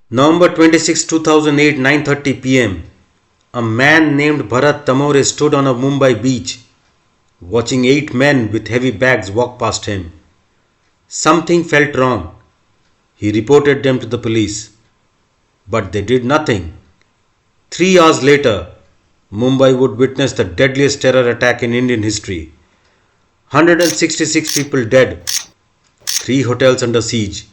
November 26, 2008, 9:30 p.m. A man named Bharat Tamore stood on a Mumbai beach, watching 8 men with heavy bags walk past him. Something felt wrong. He reported them to the police, but they did nothing. 3 hours later, Mumbai would witness the deadliest terror attack in Indian history. 166 people dead, 3 hotels under siege,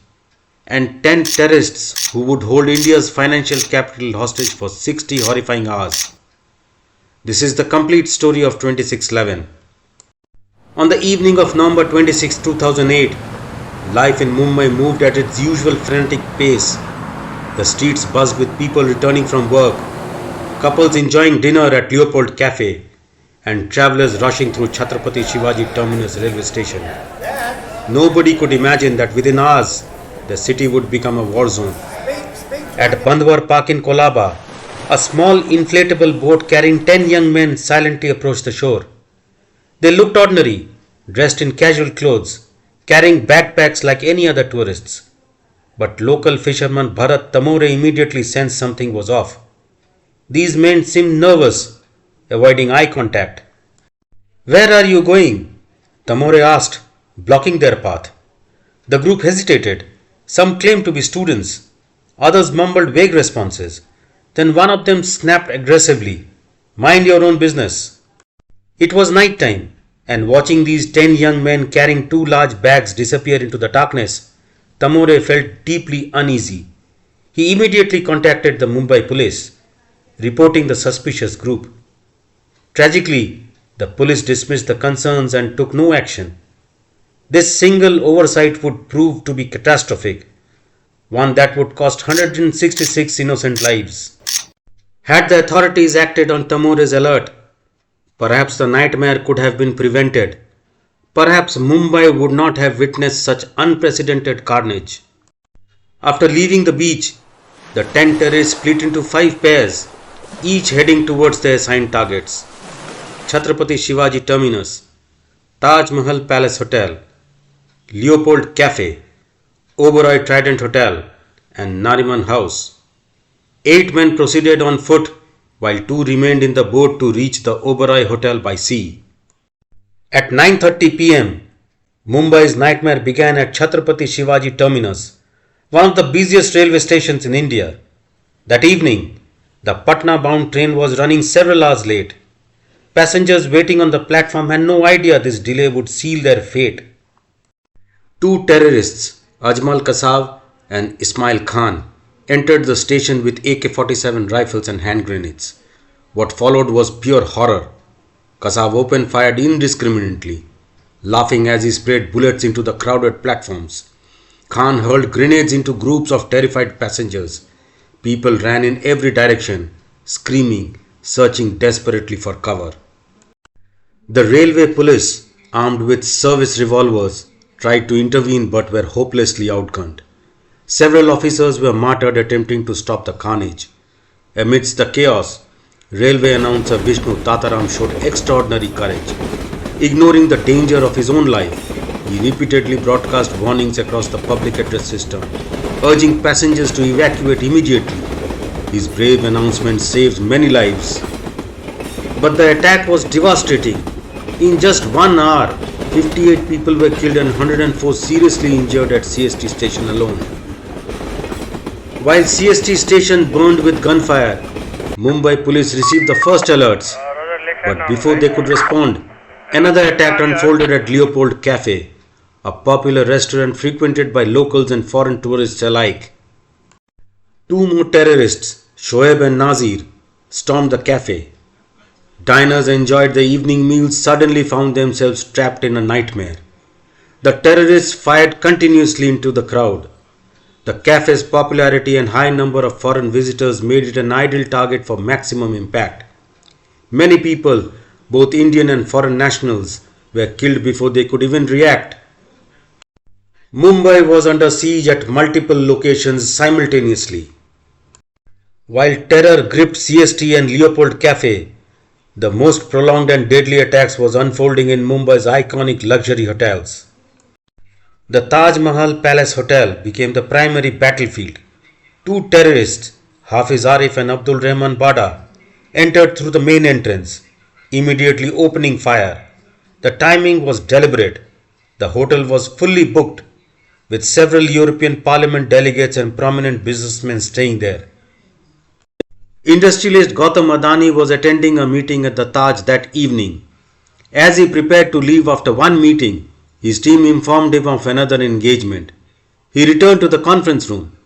and 10 terrorists who would hold India's financial capital hostage for 60 horrifying hours. This is the complete story of 26/11. On the evening of November 26, 2008, life in Mumbai moved at its usual frenetic pace. The streets buzzed with people returning from work, couples enjoying dinner at Leopold Cafe, and travellers rushing through Chhatrapati Shivaji Terminus railway station. Nobody could imagine that within hours, the city would become a war zone. At Bandwar Park in Kolaba, a small inflatable boat carrying 10 young men silently approached the shore. They looked ordinary, dressed in casual clothes, carrying backpacks like any other tourists. But local fisherman Bharat Tamore immediately sensed something was off. These men seemed nervous, avoiding eye contact. "Where are you going?" Tamore asked, blocking their path. The group hesitated. Some claimed to be students. Others mumbled vague responses. Then one of them snapped aggressively, "Mind your own business." It was night time, and watching these 10 young men carrying 2 large bags disappear into the darkness, Tamore felt deeply uneasy. He immediately contacted the Mumbai Police, reporting the suspicious group. Tragically, the police dismissed the concerns and took no action. This single oversight would prove to be catastrophic, one that would cost 166 innocent lives. Had the authorities acted on Tamore's alert, perhaps the nightmare could have been prevented. Perhaps Mumbai would not have witnessed such unprecedented carnage. After leaving the beach, the 10 terrorists split into 5 pairs, each heading towards their assigned targets: Chhatrapati Shivaji Terminus, Taj Mahal Palace Hotel, Leopold Cafe, Oberoi Trident Hotel, and Nariman House. 8 men proceeded on foot, while 2 remained in the boat to reach the Oberoi Hotel by sea. At 9:30 p.m., Mumbai's nightmare began at Chhatrapati Shivaji Terminus, one of the busiest railway stations in India. That evening, the Patna-bound train was running several hours late. Passengers waiting on the platform had no idea this delay would seal their fate. 2 terrorists, Ajmal Kasab and Ismail Khan, entered the station with AK-47 rifles and hand grenades. What followed was pure horror. Kasab opened fire indiscriminately, laughing as he sprayed bullets into the crowded platforms. Khan hurled grenades into groups of terrified passengers. People ran in every direction, screaming, searching desperately for cover. The railway police, armed with service revolvers, tried to intervene but were hopelessly outgunned. Several officers were martyred attempting to stop the carnage. Amidst the chaos, railway announcer Vishnu showed extraordinary courage. Ignoring the danger of his own life, he repeatedly broadcast warnings across the public address system, urging passengers to evacuate immediately. His brave announcement saved many lives. But the attack was devastating. In just 1 hour, 58 people were killed and 104 seriously injured at CST station alone. While CST station burned with gunfire, Mumbai police received the first alerts. But before they could respond, another attack unfolded at Leopold Cafe, a popular restaurant frequented by locals and foreign tourists alike. 2 more terrorists, Shoaib and Nazir, stormed the cafe. Diners enjoyed the evening meals suddenly found themselves trapped in a nightmare. The terrorists fired continuously into the crowd. The cafe's popularity and high number of foreign visitors made it an ideal target for maximum impact. Many people, both Indian and foreign nationals, were killed before they could even react. Mumbai was under siege at multiple locations simultaneously. While terror gripped CST and Leopold Cafe, the most prolonged and deadly attacks was unfolding in Mumbai's iconic luxury hotels. The Taj Mahal Palace Hotel became the primary battlefield. Two terrorists, Hafiz Arif and Abdul Rahman Bada, entered through the main entrance, immediately opening fire. The timing was deliberate. The hotel was fully booked, with several European Parliament delegates and prominent businessmen staying there. Industrialist Gautam Adani was attending a meeting at the Taj that evening. As he prepared to leave after one meeting, his team informed him of another engagement. He returned to the conference room,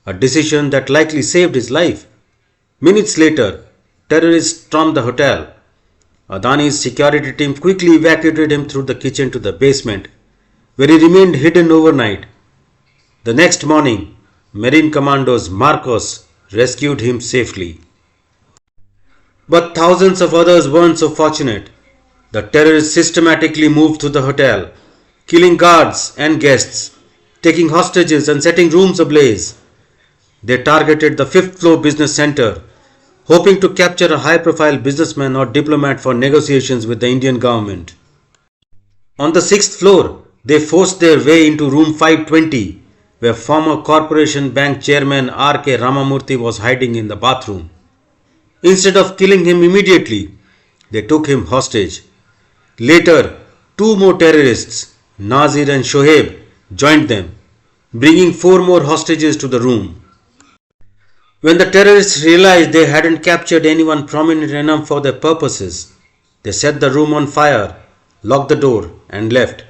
a decision that likely saved his life. Minutes later, terrorists stormed the hotel. Adani's security team quickly evacuated him through the kitchen to the basement, where he remained hidden overnight. The next morning, Marine Commandos Martyrs rescued him safely. But thousands of others weren't so fortunate. The terrorists systematically moved through the hotel, killing guards and guests, taking hostages and setting rooms ablaze. They targeted the fifth floor business center, hoping to capture a high-profile businessman or diplomat for negotiations with the Indian government. On the sixth floor, they forced their way into room 520, where former Corporation Bank chairman R.K. Ramamurthy was hiding in the bathroom. Instead of killing him immediately, they took him hostage. Later, two more terrorists, Nazir and Shoaib, joined them, bringing four more hostages to the room. When the terrorists realized they hadn't captured anyone prominent enough for their purposes, they set the room on fire, locked the door, and left.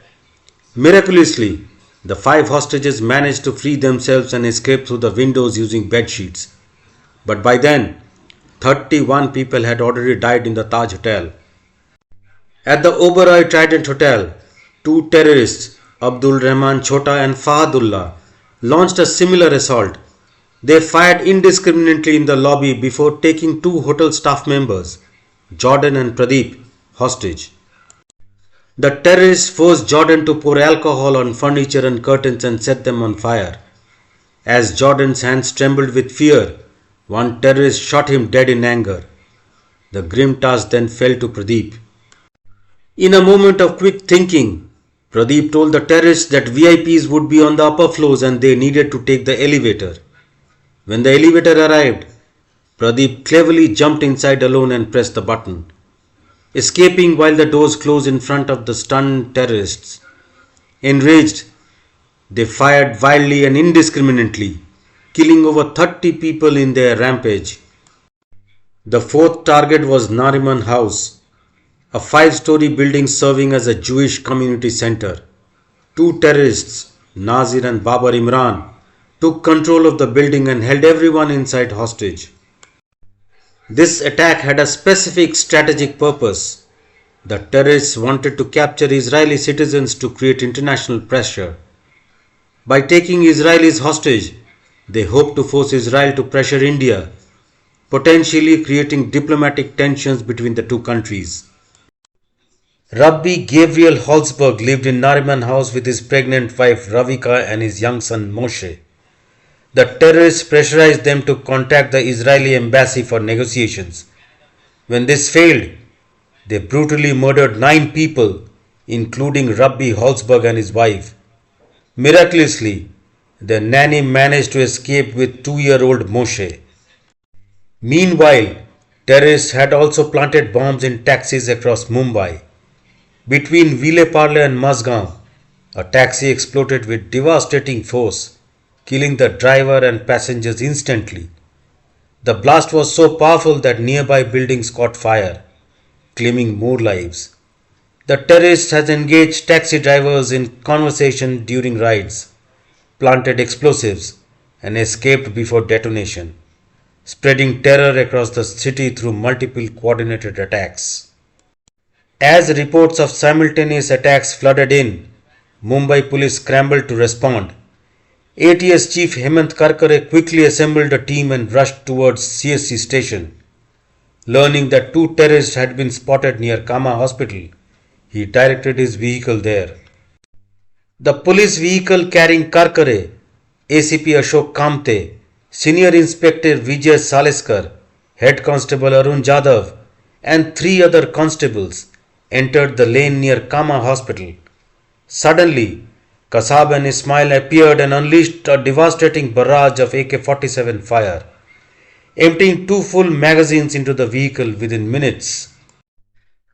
Miraculously, the five hostages managed to free themselves and escape through the windows using bed sheets. But by then, 31 people had already died in the Taj Hotel. At the Oberoi Trident Hotel, two terrorists, Abdul Rahman Chota and Fahadullah, launched a similar assault. They fired indiscriminately in the lobby before taking two hotel staff members, Jordan and Pradeep, hostage. The terrorists forced Jordan to pour alcohol on furniture and curtains and set them on fire. As Jordan's hands trembled with fear, one terrorist shot him dead in anger. The grim task then fell to Pradeep. In a moment of quick thinking, Pradeep told the terrorists that VIPs would be on the upper floors and they needed to take the elevator. When the elevator arrived, Pradeep cleverly jumped inside alone and pressed the button, escaping while the doors closed in front of the stunned terrorists. Enraged, they fired wildly and indiscriminately, killing over 30 people in their rampage. The fourth target was Nariman House, a 5-story building serving as a Jewish community center. Two terrorists, Nazir and Babar Imran, took control of the building and held everyone inside hostage. This attack had a specific strategic purpose. The terrorists wanted to capture Israeli citizens to create international pressure. By taking Israelis hostage, they hoped to force Israel to pressure India, potentially creating diplomatic tensions between the two countries. Rabbi Gabriel Holzberg lived in Nariman House with his pregnant wife Ravika and his young son Moshe. The terrorists pressurized them to contact the Israeli embassy for negotiations. When this failed, they brutally murdered 9 people, including Rabbi Holzberg and his wife. Miraculously, the nanny managed to escape with 2-year-old Moshe. Meanwhile, terrorists had also planted bombs in taxis across Mumbai. Between Vile Parle and Mazgaon, a taxi exploded with devastating force, killing the driver and passengers instantly. The blast was so powerful that nearby buildings caught fire, claiming more lives. The terrorists had engaged taxi drivers in conversation during rides, planted explosives, and escaped before detonation, spreading terror across the city through multiple coordinated attacks. As reports of simultaneous attacks flooded in, Mumbai Police scrambled to respond. ATS Chief Hemant Karkare quickly assembled a team and rushed towards CSC station. Learning that 2 terrorists had been spotted near Kama Hospital, he directed his vehicle there. The police vehicle carrying Karkare, ACP Ashok Kamte, Senior Inspector Vijay Salaskar, Head Constable Arun Jadhav, and 3 other constables entered the lane near Kama Hospital. Suddenly, Kasab and Ismail appeared and unleashed a devastating barrage of AK-47 fire, emptying 2 full magazines into the vehicle within minutes.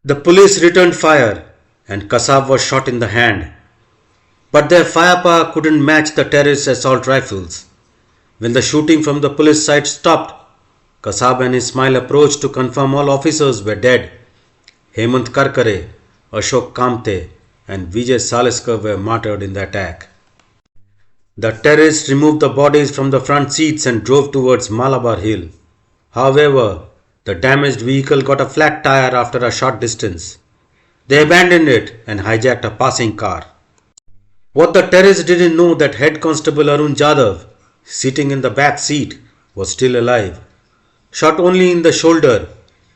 The police returned fire and Kasab was shot in the hand, but their firepower couldn't match the terrorists' assault rifles. When the shooting from the police side stopped, Kasab and Ismail approached to confirm all officers were dead. Hemant Karkare, Ashok Kamte and Vijay Salaskar were martyred in the attack. The terrorists removed the bodies from the front seats and drove towards Malabar Hill. However, the damaged vehicle got a flat tire after a short distance. They abandoned it and hijacked a passing car. What the terrorists didn't know that Head Constable Arun Jadhav, sitting in the back seat, was still alive. Shot only in the shoulder,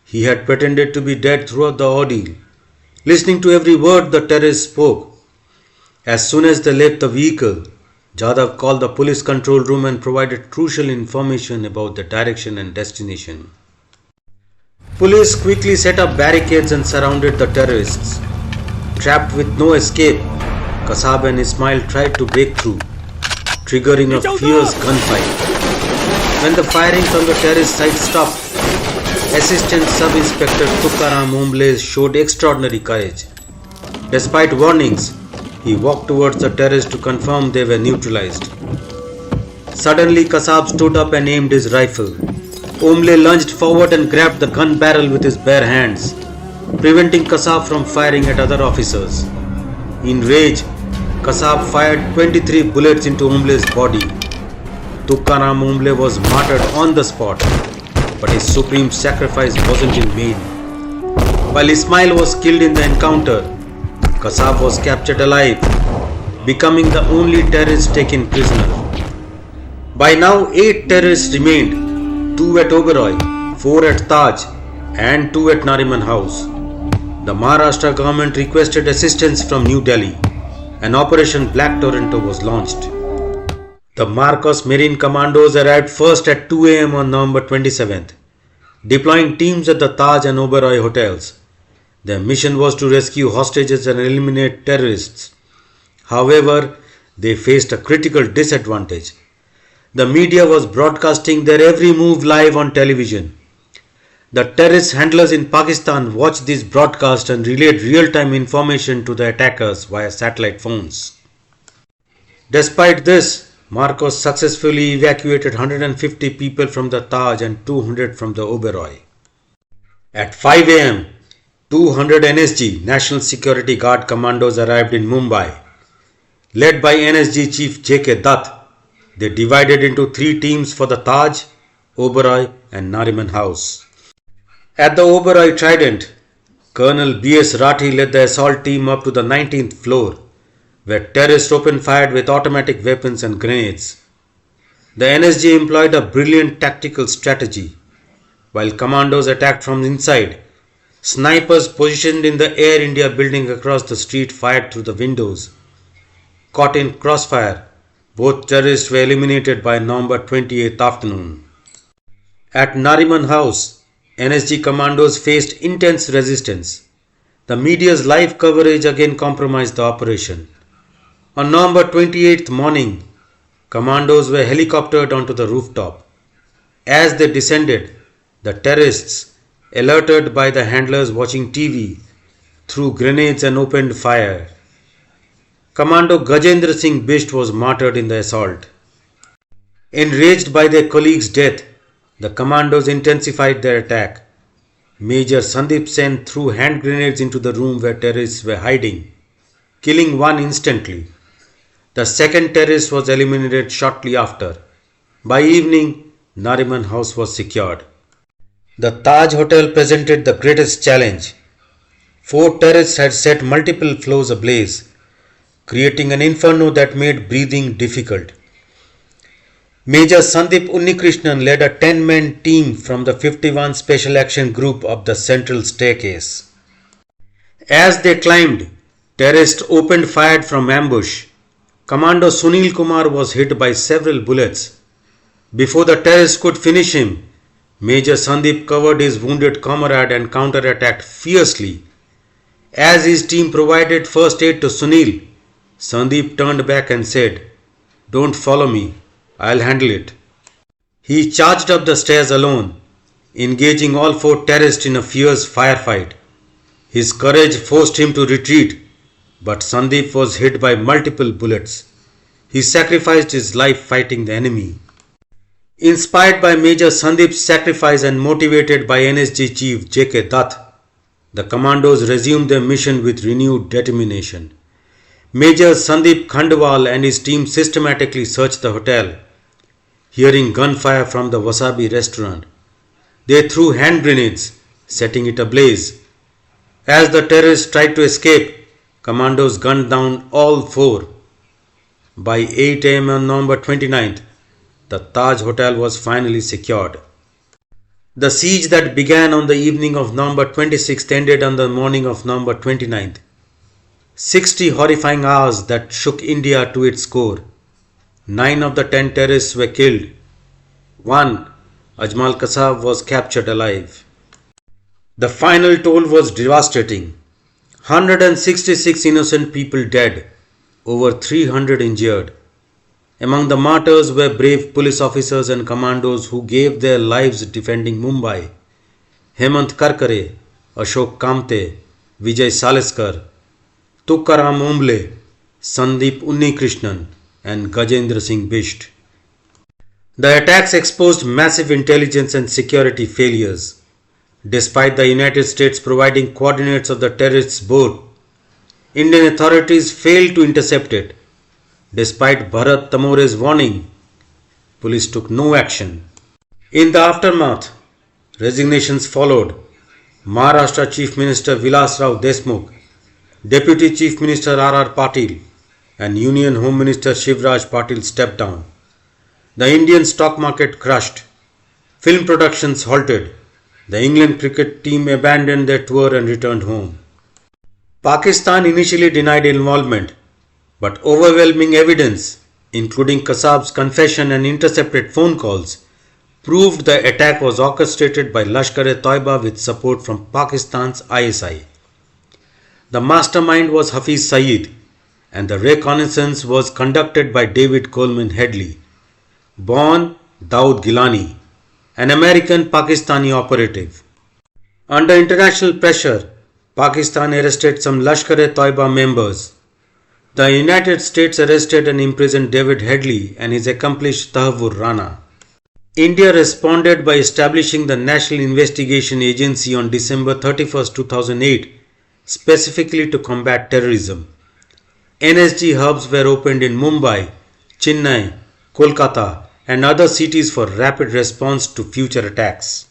he had pretended to be dead throughout the ordeal, listening to every word the terrorists spoke. As soon as they left the vehicle, Jadhav called the police control room and provided crucial information about the direction and destination. Police quickly set up barricades and surrounded the terrorists. Trapped with no escape, Kasab and Ismail tried to break through, triggering a fierce gunfight. When the firing from the terrorist side stopped, Assistant Sub-Inspector Tukaram Omble showed extraordinary courage. Despite warnings, he walked towards the terrorists to confirm they were neutralized. Suddenly, Kasab stood up and aimed his rifle. Omble lunged forward and grabbed the gun barrel with his bare hands, preventing Kasab from firing at other officers. In rage, Kasab fired 23 bullets into Omble's body. Tukaram Omble was martyred on the spot, but his supreme sacrifice wasn't in vain. While Ismail was killed in the encounter, Kasab was captured alive, becoming the only terrorist taken prisoner. By now, 8 terrorists remained, 2 at Oberoi, 4 at Taj, and 2 at Nariman House. The Maharashtra government requested assistance from New Delhi, and Operation Black Tornado was launched. The Martyrs Marine Commandos arrived first at 2 am on November 27th, deploying teams at the Taj and Oberoi hotels. Their mission was to rescue hostages and eliminate terrorists. However, they faced a critical disadvantage. The media was broadcasting their every move live on television. The terrorist handlers in Pakistan watched these broadcasts and relayed real-time information to the attackers via satellite phones. Despite this, Marcos successfully evacuated 150 people from the Taj and 200 from the Oberoi. At 5 am, 200 NSG National Security Guard commandos arrived in Mumbai. Led by NSG Chief J.K. Dutt, they divided into 3 teams for the Taj, Oberoi and Nariman House. At the Oberoi Trident, Colonel B.S. Rathi led the assault team up to the 19th floor, where terrorists opened fire with automatic weapons and grenades. The NSG employed a brilliant tactical strategy. While commandos attacked from inside, snipers positioned in the Air India building across the street fired through the windows. Caught in crossfire, both terrorists were eliminated by November 28th afternoon. At Nariman House, NSG Commandos faced intense resistance. The media's live coverage again compromised the operation. On November 28th morning, commandos were helicoptered onto the rooftop. As they descended, the terrorists, alerted by the handlers watching TV, threw grenades and opened fire. Commando Gajendra Singh Bisht was martyred in the assault. Enraged by their colleague's death, the commandos intensified their attack. Major Sandeep Sen threw hand grenades into the room where terrorists were hiding, killing one instantly. The second terrorist was eliminated shortly after. By evening, Nariman House was secured. The Taj Hotel presented the greatest challenge. 4 terrorists had set multiple floors ablaze, creating an inferno that made breathing difficult. Major Sandeep Unnikrishnan led a 10-man team from the 51 Special Action Group up the central staircase. As they climbed, terrorists opened fire from ambush. Commando Sunil Kumar was hit by several bullets. Before the terrorists could finish him, Major Sandeep covered his wounded comrade and counterattacked fiercely. As his team provided first aid to Sunil, Sandeep turned back and said, "Don't follow me, I'll handle it." He charged up the stairs alone, engaging all four terrorists in a fierce firefight. His courage forced him to retreat, but Sandeep was hit by multiple bullets. He sacrificed his life fighting the enemy. Inspired by Major Sandeep's sacrifice and motivated by NSG Chief J.K. Dutt, the commandos resumed their mission with renewed determination. Major Sandeep Khandwal and his team systematically searched the hotel. Hearing gunfire from the Wasabi restaurant, they threw hand grenades, setting it ablaze. As the terrorists tried to escape, commandos gunned down all four. By 8 am on November 29th, the Taj Hotel was finally secured. The siege that began on the evening of November 26th ended on the morning of November 29th. 60 horrifying hours that shook India to its core. 9 of the 10 terrorists were killed. 1, Ajmal Kasab, was captured alive. The final toll was devastating. 166 innocent people dead, over 300 injured. Among the martyrs were brave police officers and commandos who gave their lives defending Mumbai. Hemant Karkare, Ashok Kamte, Vijay Salaskar, Tukaram Omble, Sandeep Unnikrishnan, and Gajendra Singh Bisht. The attacks exposed massive intelligence and security failures. Despite the United States providing coordinates of the terrorists' boat, Indian authorities failed to intercept it. Despite Bharat Tamore's warning, police took no action. In the aftermath, resignations followed. Maharashtra Chief Minister Vilas Rao Deshmukh, Deputy Chief Minister R.R. Patil, and Union Home Minister Shivraj Patil stepped down. The Indian stock market crashed. Film productions halted. The England cricket team abandoned their tour and returned home. Pakistan initially denied involvement, but overwhelming evidence, including Kasab's confession and intercepted phone calls, proved the attack was orchestrated by Lashkar-e-Toiba with support from Pakistan's ISI. The mastermind was Hafiz Saeed, and the reconnaissance was conducted by David Coleman Headley, born Daud Gilani, an American Pakistani operative. Under international pressure, Pakistan arrested some Lashkar-e-Toiba members. The United States arrested and imprisoned David Headley and his accomplice Tahavur Rana. India responded by establishing the National Investigation Agency on December 31, 2008, specifically to combat terrorism. NSG hubs were opened in Mumbai, Chennai, Kolkata, and other cities for rapid response to future attacks.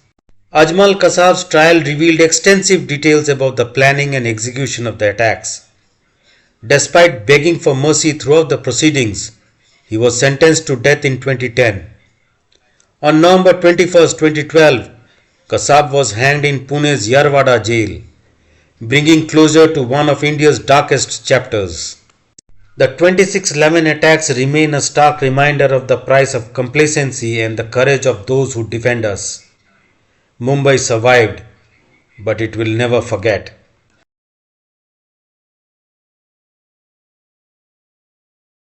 Ajmal Kasab's trial revealed extensive details about the planning and execution of the attacks. Despite begging for mercy throughout the proceedings, he was sentenced to death in 2010. On November 21, 2012, Kasab was hanged in Pune's Yarwada jail, bringing closure to one of India's darkest chapters. The 26/11 attacks remain a stark reminder of the price of complacency and the courage of those who defend us. Mumbai survived, but it will never forget.